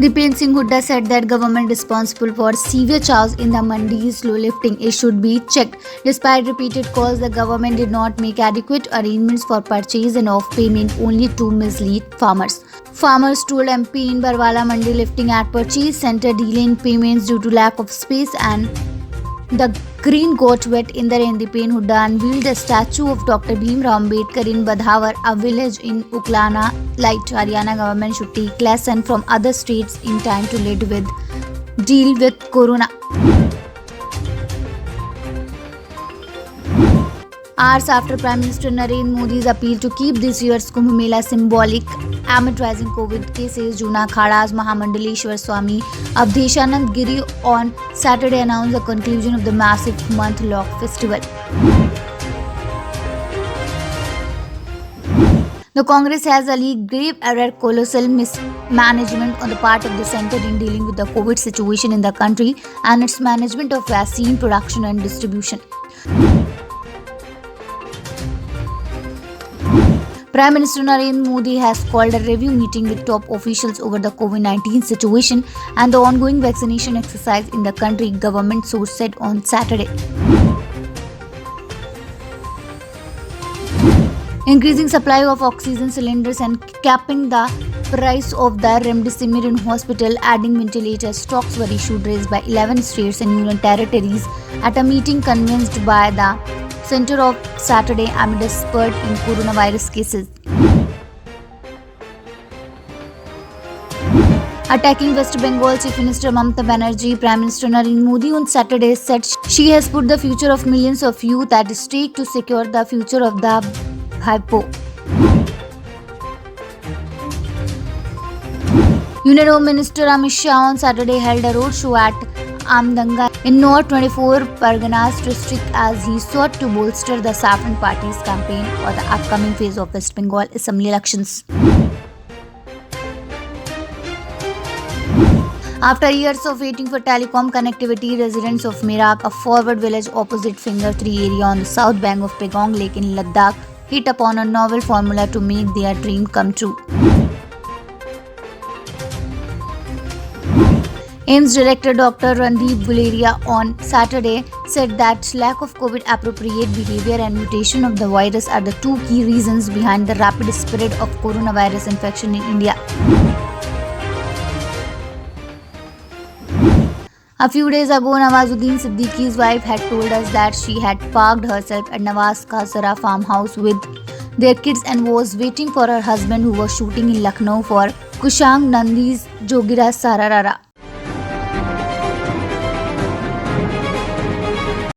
Dipen Singh Hooda said that government responsible for severe chaos in the mandis slow lifting it should be checked. Despite repeated calls, the government did not make adequate arrangements for purchase and off payment only to mislead farmers. Farmers told MP in Barwala Mandi lifting at purchase center delay in payments due to lack of space and the green got wet in the rain. Dipen Hooda unveiled a statue of Dr. Bhimrao Ambedkar in Badhavar, a village in Uklana Light. Haryana government should take lesson from other states in time to deal with corona. Hours after Prime Minister Narendra Modi's appeal to keep this year's Kumbh Mela symbolic amid rising COVID cases, Juna Khada's Mahamandaleshwar Swami Avdeshanand Giri on Saturday announced the conclusion of the massive month-long festival. The Congress has alleged grave error, colossal mismanagement on the part of the centre in dealing with the COVID situation in the country and its management of vaccine production and distribution. Prime Minister Narendra Modi has called a review meeting with top officials over the COVID-19 situation and the ongoing vaccination exercise in the country, government source said on Saturday. Increasing supply of oxygen cylinders and capping the price of the remdesivir in hospital, adding ventilator stocks were issued raised by 11 states and union territories at a meeting convened by the Centre of Saturday amid a spurt in coronavirus cases. Attacking West Bengal Chief Minister Mamata Banerjee, Prime Minister Narendra Modi on Saturday said she has put the future of millions of youth at stake to secure the future of the Bhaipo. Union Home Minister Amit Shah on Saturday held a roadshow at Amdanga in North 24 Parganas district as he sought to bolster the Saffron Party's campaign for the upcoming phase of West Bengal Assembly elections. After years of waiting for telecom connectivity, residents of Merak, a forward village opposite Finger 3 area on the south bank of Pangong Lake in Ladakh, hit upon a novel formula to make their dream come true. AIIMS Director Dr. Randeep Guleria on Saturday said that lack of COVID-appropriate behavior and mutation of the virus are the two key reasons behind the rapid spread of coronavirus infection in India. A few days ago, Nawazuddin Siddiqui's wife had told us that she had parked herself at Nawaz Kasara farmhouse with their kids and was waiting for her husband who was shooting in Lucknow for Kushang Nandi's Jogira Sararara.